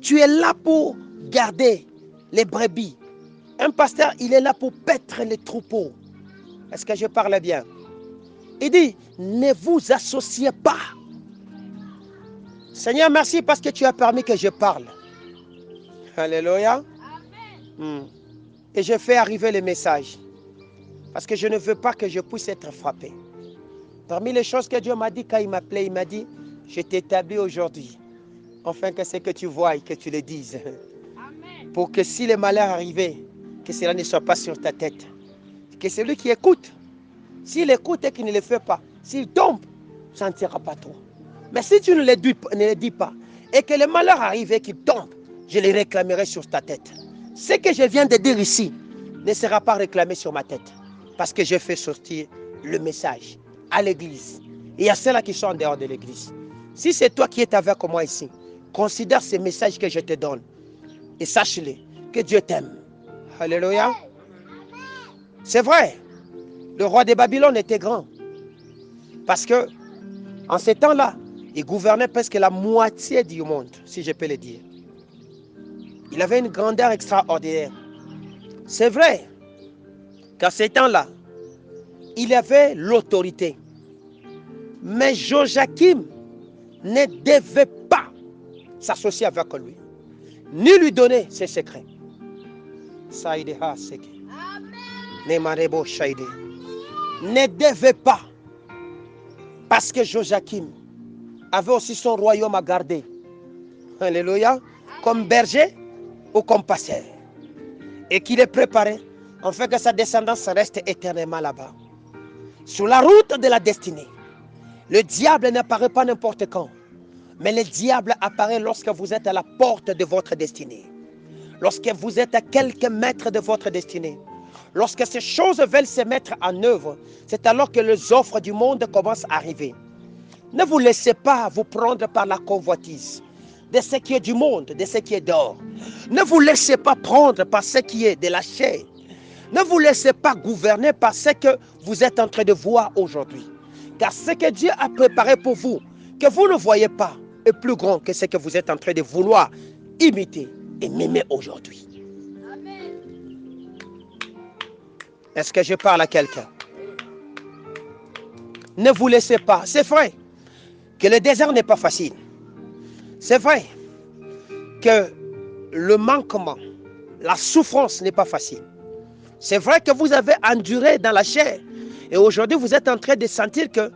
A: Tu es là pour garder les brebis. Un pasteur, il est là pour paître les troupeaux. Est-ce que je parle bien? Il dit, ne vous associez pas. Seigneur, merci parce que tu as permis que je parle. Alléluia. Et je fais arriver le message. Parce que je ne veux pas que je puisse être frappé. Parmi les choses que Dieu m'a dit quand il m'appelait, il m'a dit, je t'établis aujourd'hui. Enfin que ce que tu vois et que tu le dises. Amen. Pour que si le malheur arrivait, que cela ne soit pas sur ta tête. Que celui qui écoute, s'il écoute et qu'il ne le fait pas, s'il tombe, ça ne sera pas toi. Mais si tu ne le dis pas, et que le malheur arrive et qu'il tombe, je le réclamerai sur ta tête. Ce que je viens de dire ici ne sera pas réclamé sur ma tête. Parce que j'ai fait sortir le message à l'église. Et à ceux-là qui sont en dehors de l'église. Si c'est toi qui es avec moi ici, considère ce message que je te donne. Et sache-le, que Dieu t'aime. Alléluia. C'est vrai, le roi de Babylone était grand. Parce que, en ces temps-là, il gouvernait presque la moitié du monde, si je peux le dire. Il avait une grandeur extraordinaire. C'est vrai qu'à ces temps-là, il avait l'autorité. Mais Joachim ne devait pas s'associer avec lui, ni lui donner ses secrets. Ne devait pas, parce que Joachim avait aussi son royaume à garder. Alléluia. Comme berger ou comme pasteur. Et qu'il est préparé, afin que sa descendance reste éternellement là-bas. Sur la route de la destinée. Le diable n'apparaît pas n'importe quand. Mais le diable apparaît lorsque vous êtes à la porte de votre destinée. Lorsque vous êtes à quelques mètres de votre destinée. Lorsque ces choses veulent se mettre en œuvre, c'est alors que les offres du monde commencent à arriver. Ne vous laissez pas vous prendre par la convoitise de ce qui est du monde, de ce qui est d'or. Ne vous laissez pas prendre par ce qui est de la chair. Ne vous laissez pas gouverner par ce que vous êtes en train de voir aujourd'hui. Car ce que Dieu a préparé pour vous, que vous ne voyez pas, est plus grand que ce que vous êtes en train de vouloir imiter et mimer aujourd'hui. Est-ce que je parle à quelqu'un? Ne vous laissez pas. C'est vrai que le désert n'est pas facile. C'est vrai que le manquement, la souffrance n'est pas facile. C'est vrai que vous avez enduré dans la chair. Et aujourd'hui, vous êtes en train de sentir que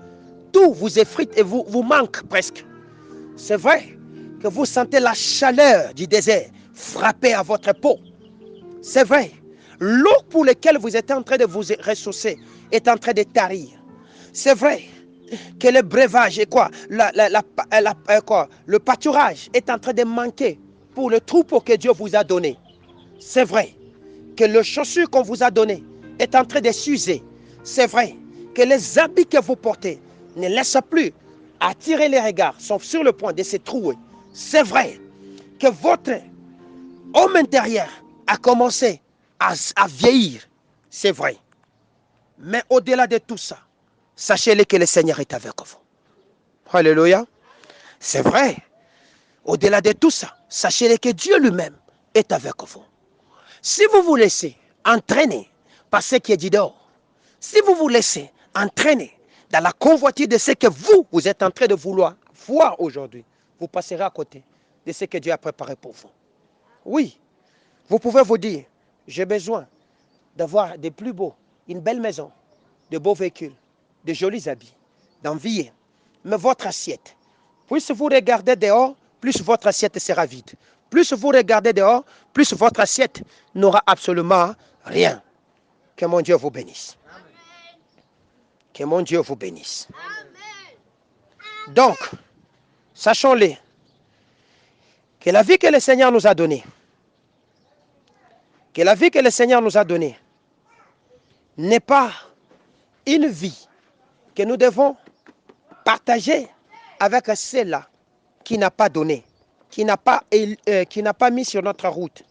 A: tout vous effrite et vous manque presque. C'est vrai que vous sentez la chaleur du désert frapper à votre peau. C'est vrai. L'eau pour laquelle vous êtes en train de vous ressourcer est en train de tarir. C'est vrai que le breuvage et le pâturage est en train de manquer pour le troupeau que Dieu vous a donné. C'est vrai que le chaussure qu'on vous a donné est en train de s'user. C'est vrai que les habits que vous portez ne laissent plus attirer les regards, sont sur le point de se trouer. C'est vrai que votre homme intérieur a commencé à vieillir. C'est vrai. Mais au-delà de tout ça, sachez-le que le Seigneur est avec vous. Alléluia. C'est vrai. Au-delà de tout ça, sachez-le que Dieu lui-même est avec vous. Si vous vous laissez entraîner par ce qui est dit dehors, si vous vous laissez entraîner dans la convoitise de ce que vous êtes en train de vouloir voir aujourd'hui, vous passerez à côté de ce que Dieu a préparé pour vous. Oui, vous pouvez vous dire, j'ai besoin d'avoir des plus beaux, une belle maison, de beaux véhicules, de jolis habits, d'envier. Mais votre assiette, plus vous regardez dehors, plus votre assiette sera vide. Plus vous regardez dehors, plus votre assiette n'aura absolument rien. Que mon Dieu vous bénisse. Que mon Dieu vous bénisse. Donc, sachons-le, que la vie que le Seigneur nous a donnée, n'est pas une vie que nous devons partager avec ceux-là qui n'a pas donné, qui n'a pas mis sur notre route.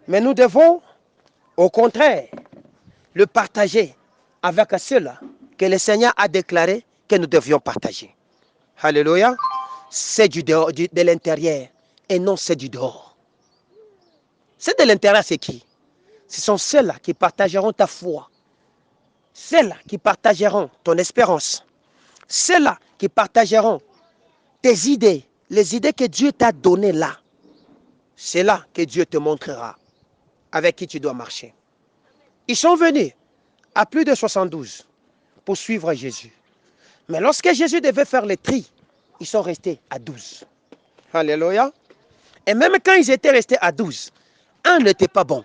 A: Mais nous devons, au contraire, le partager avec ceux-là que le Seigneur a déclaré que nous devions partager. Alléluia. C'est de l'intérieur et non c'est du dehors. C'est de l'intérieur, c'est qui? Ce sont ceux-là qui partageront ta foi. Ceux-là qui partageront ton espérance. Ceux-là qui partageront tes idées, les idées que Dieu t'a données là. C'est là que Dieu te montrera avec qui tu dois marcher. Ils sont venus à plus de 72 pour suivre Jésus. Mais lorsque Jésus devait faire le tri, ils sont restés à 12. Alléluia. Et même quand ils étaient restés à 12, un n'était pas bon.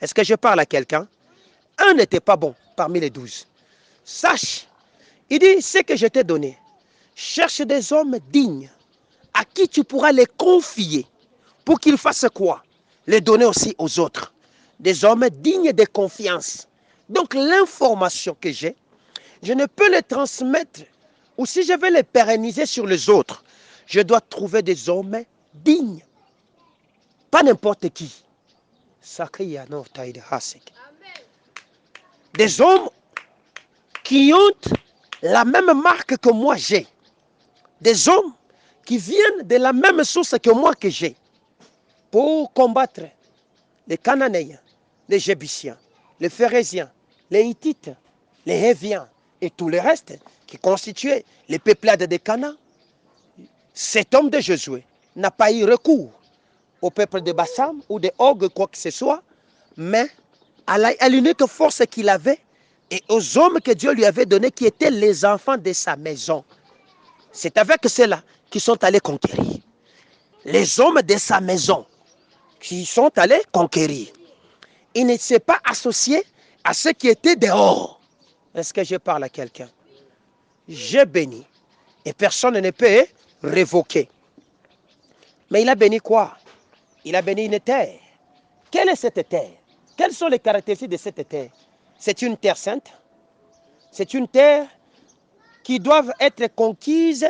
A: Est-ce que je parle à quelqu'un? Un n'était pas bon parmi les 12. Sache, il dit, ce que je t'ai donné, cherche des hommes dignes à qui tu pourras les confier pour qu'ils fassent quoi? Les donner aussi aux autres. Des hommes dignes de confiance. Donc l'information que j'ai, je ne peux les transmettre, ou si je veux les pérenniser sur les autres, je dois trouver des hommes dignes. Pas n'importe qui. Des hommes qui ont la même marque que moi j'ai. Des hommes qui viennent de la même source que moi que j'ai. Pour combattre les Cananéens, les Jébusiens, les Phérésiens, les Hittites, les Héviens et tout le reste qui constituaient les peuplades de Canaan. Cet homme de Josué n'a pas eu recours au peuple de Bassam ou de Og, quoi que ce soit, mais à l'unique force qu'il avait et aux hommes que Dieu lui avait donnés qui étaient les enfants de sa maison. C'est avec ceux-là qui sont allés conquérir. Les hommes de sa maison qui sont allés conquérir. Il ne s'est pas associé à ceux qui étaient dehors. Est-ce que je parle à quelqu'un? J'ai béni et personne ne peut révoquer. Mais il a béni quoi? Il a béni une terre. Quelle est cette terre? Quelles sont les caractéristiques de cette terre? C'est une terre sainte. C'est une terre qui doit être conquise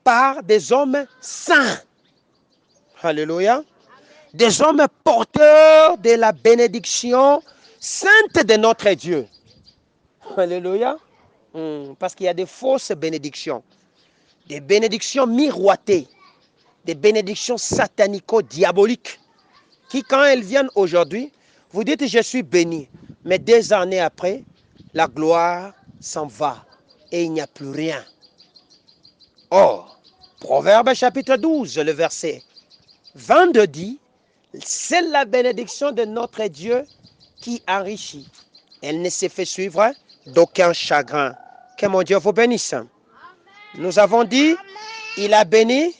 A: par des hommes saints. Alléluia. Des hommes porteurs de la bénédiction sainte de notre Dieu. Alléluia. Parce qu'il y a des fausses bénédictions. Des bénédictions miroitées. des bénédictions satanico-diaboliques qui, quand elles viennent aujourd'hui, vous dites je suis béni. Mais des années après, la gloire s'en va et il n'y a plus rien. Or, Proverbe chapitre 12, le verset 22 dit, c'est la bénédiction de notre Dieu qui enrichit. Elle ne se fait suivre d'aucun chagrin. Que mon Dieu vous bénisse. Nous avons dit, il a béni,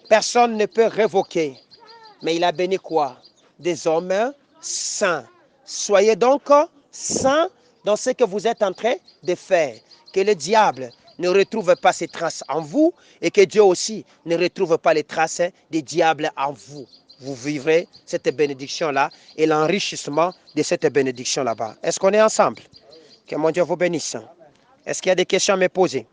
A: personne ne peut révoquer. Mais il a béni quoi? Des hommes saints. Soyez donc saints dans ce que vous êtes en train de faire. Que le diable ne retrouve pas ses traces en vous et que Dieu aussi ne retrouve pas les traces des diables en vous. Vous vivrez cette bénédiction-là et l'enrichissement de cette bénédiction là-bas. Est-ce qu'on est ensemble? Que mon Dieu vous bénisse. Est-ce qu'il y a des questions à me poser?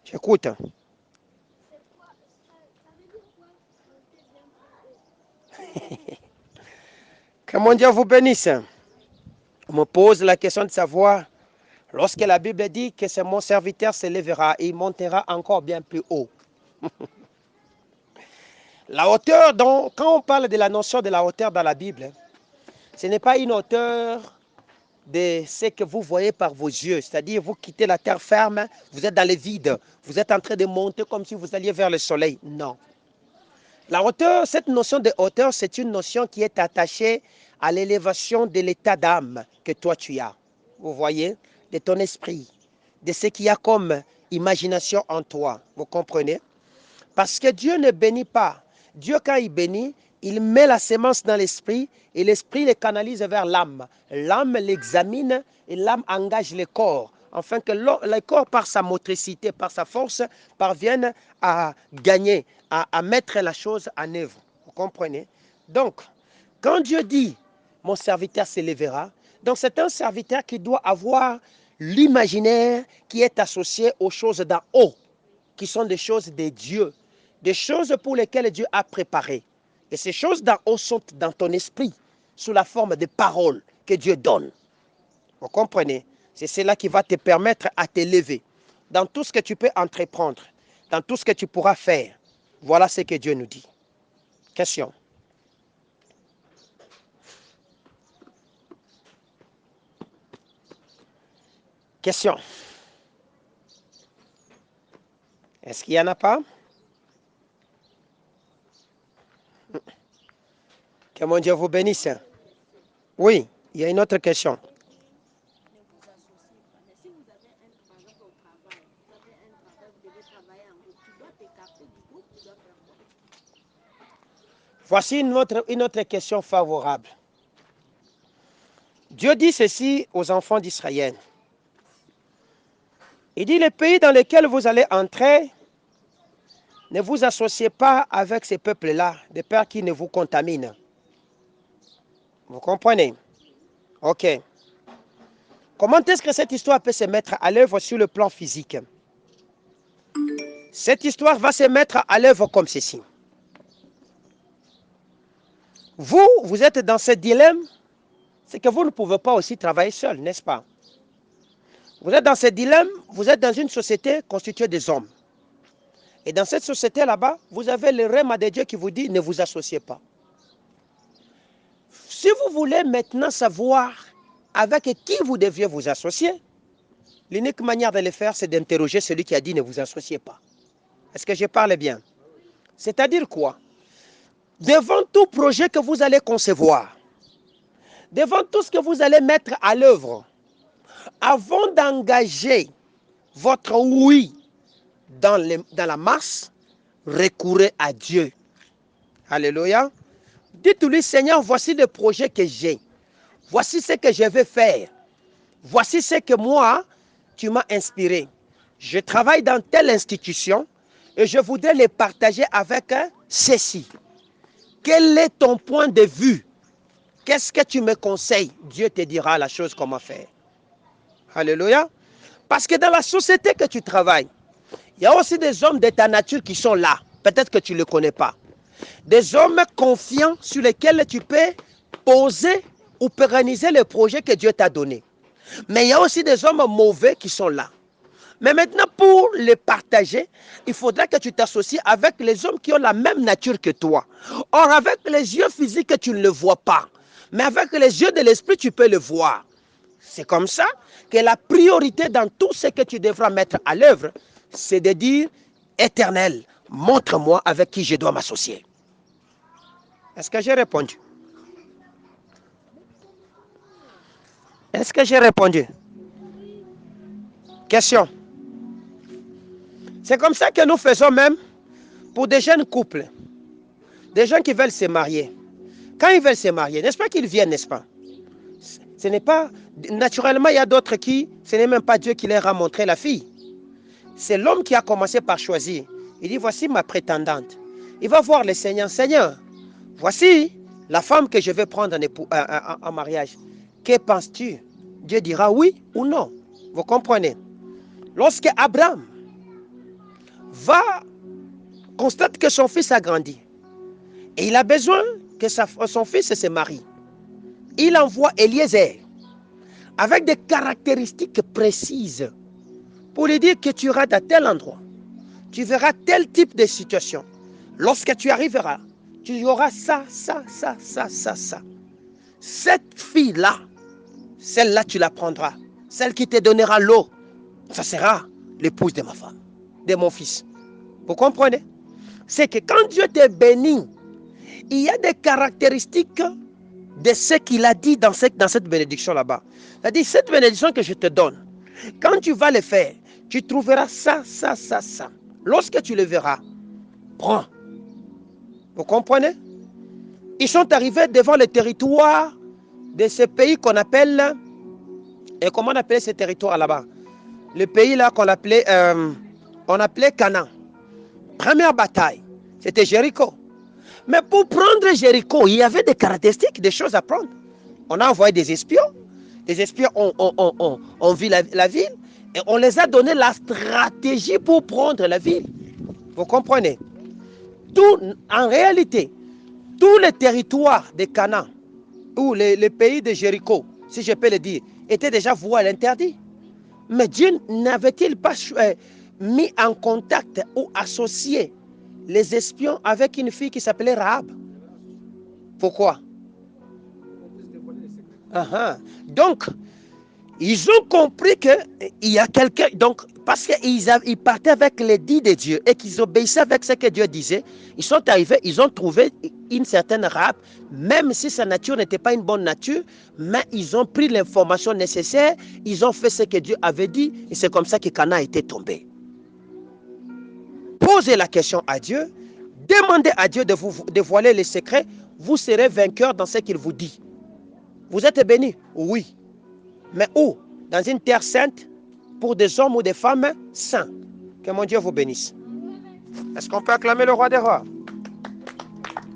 A: J'écoute. Que mon Dieu vous bénisse. On me pose la question de savoir, lorsque la Bible dit que c'est mon serviteur se lèvera et il montera encore bien plus haut. La hauteur, quand on parle de la notion de la hauteur dans la Bible, ce n'est pas une hauteur de ce que vous voyez par vos yeux, c'est-à-dire vous quittez la terre ferme, vous êtes dans le vide, vous êtes en train de monter comme si vous alliez vers le soleil. Non. La hauteur, cette notion de hauteur, c'est une notion qui est attachée à l'élévation de l'état d'âme que toi tu as. Vous voyez, de ton esprit, de ce qu'il y a comme imagination en toi. Vous comprenez? Parce que Dieu ne bénit pas. Dieu, quand il bénit, il met la sémence dans l'esprit et l'esprit les canalise vers l'âme. L'âme l'examine et l'âme engage le corps, afin que le corps, par sa motricité, par sa force, parvienne à gagner, à mettre la chose en œuvre. Vous comprenez? Donc, quand Dieu dit, mon serviteur s'élèvera, donc c'est un serviteur qui doit avoir l'imaginaire qui est associé aux choses d'en haut, qui sont des choses de Dieu, des choses pour lesquelles Dieu a préparé. Et ces choses d'en haut sont dans ton esprit, sous la forme de paroles que Dieu donne. Vous comprenez? C'est cela qui va te permettre à t'élever dans tout ce que tu peux entreprendre, dans tout ce que tu pourras faire. Voilà ce que Dieu nous dit. Question. Question. Est-ce qu'il n'y en a pas? Que mon Dieu vous bénisse. Oui, il y a une autre question. Voici une autre question favorable. Dieu dit ceci aux enfants d'Israël. Il dit, les pays dans lesquels vous allez entrer, ne vous associez pas avec ces peuples-là, de peur qu'ils ne vous contaminent. Vous comprenez? Ok. Comment est-ce que cette histoire peut se mettre à l'œuvre sur le plan physique? Cette histoire va se mettre à l'œuvre comme ceci. Vous êtes dans ce dilemme, c'est que vous ne pouvez pas aussi travailler seul, n'est-ce pas? Vous êtes dans ce dilemme, vous êtes dans une société constituée des hommes. Et dans cette société là-bas, vous avez le règne de Dieu qui vous dit, ne vous associez pas. Si vous voulez maintenant savoir avec qui vous deviez vous associer, l'unique manière de le faire, c'est d'interroger celui qui a dit ne vous associez pas. Est-ce que je parle bien? C'est-à-dire quoi? Devant tout projet que vous allez concevoir, devant tout ce que vous allez mettre à l'œuvre, avant d'engager votre oui dans la masse, recourez à Dieu. Alléluia. Dites-lui, Seigneur, voici le projet que j'ai. Voici ce que je vais faire. Voici ce que moi, tu m'as inspiré. Je travaille dans telle institution et je voudrais les partager avec ceci. Quel est ton point de vue? Qu'est-ce que tu me conseilles? Dieu te dira la chose comment faire. Alléluia. Parce que dans la société que tu travailles, il y a aussi des hommes de ta nature qui sont là. Peut-être que tu ne les connais pas. Des hommes confiants sur lesquels tu peux poser ou pérenniser le projet que Dieu t'a donné. Mais il y a aussi des hommes mauvais qui sont là. Mais maintenant, pour les partager, il faudra que tu t'associes avec les hommes qui ont la même nature que toi. Or, avec les yeux physiques, tu ne le vois pas. Mais avec les yeux de l'esprit, tu peux le voir. C'est comme ça que la priorité dans tout ce que tu devras mettre à l'œuvre, c'est de dire, Éternel, montre-moi avec qui je dois m'associer. Est-ce que j'ai répondu? Est-ce que j'ai répondu? Question. C'est comme ça que nous faisons même pour des jeunes couples, des gens qui veulent se marier. Quand ils veulent se marier, n'est-ce pas qu'ils viennent, n'est-ce pas? Ce n'est pas... Naturellement, il y a d'autres qui... Ce n'est même pas Dieu qui leur a montré la fille. C'est l'homme qui a commencé par choisir. Il dit, voici ma prétendante. Il va voir le Seigneur. Seigneur, voici la femme que je vais prendre en mariage. Que penses-tu? Dieu dira oui ou non. Vous comprenez? Lorsque Abraham constate que son fils a grandi et il a besoin que son fils se marie, il envoie Eliezer avec des caractéristiques précises pour lui dire que tu iras à tel endroit, tu verras tel type de situation. Lorsque tu arriveras, tu auras ça. Cette fille-là, celle-là, tu la prendras. Celle qui te donnera l'eau, ça sera l'épouse de ma femme, de mon fils. Vous comprenez? C'est que quand Dieu te bénit, il y a des caractéristiques de ce qu'il a dit dans cette bénédiction là-bas. C'est-à-dire, cette bénédiction que je te donne, quand tu vas le faire, tu trouveras ça. Lorsque tu le verras, prends. Vous comprenez? Ils sont arrivés devant le territoire de ce pays qu'on appelle... Et comment on appelait ce territoire là-bas? Le pays là qu'on appelait... on appelait Canaan. Première bataille, c'était Jéricho. Mais pour prendre Jéricho, il y avait des caractéristiques, des choses à prendre. On a envoyé des espions. Les espions ont vu la ville et on les a donné la stratégie pour prendre la ville. Vous comprenez? En réalité, tous les territoires de Canaan ou les pays de Jéricho, si je peux le dire, étaient déjà voués à l'interdit. Mais Dieu n'avait-il pas mis en contact ou associé les espions avec une fille qui s'appelait Rahab? Pourquoi? Donc, ils ont compris qu'il y a quelqu'un. Donc, parce qu'ils partaient avec les dits de Dieu et qu'ils obéissaient avec ce que Dieu disait, ils sont arrivés, ils ont trouvé une certaine Rahab, même si sa nature n'était pas une bonne nature, mais ils ont pris l'information nécessaire, ils ont fait ce que Dieu avait dit, et c'est comme ça que Canaan était tombé. Posez la question à Dieu, demandez à Dieu de vous dévoiler les secrets, vous serez vainqueur dans ce qu'il vous dit. Vous êtes bénis? Oui. Mais où? Dans une terre sainte, pour des hommes ou des femmes saints. Que mon Dieu vous bénisse. Est-ce qu'on peut acclamer le roi des rois?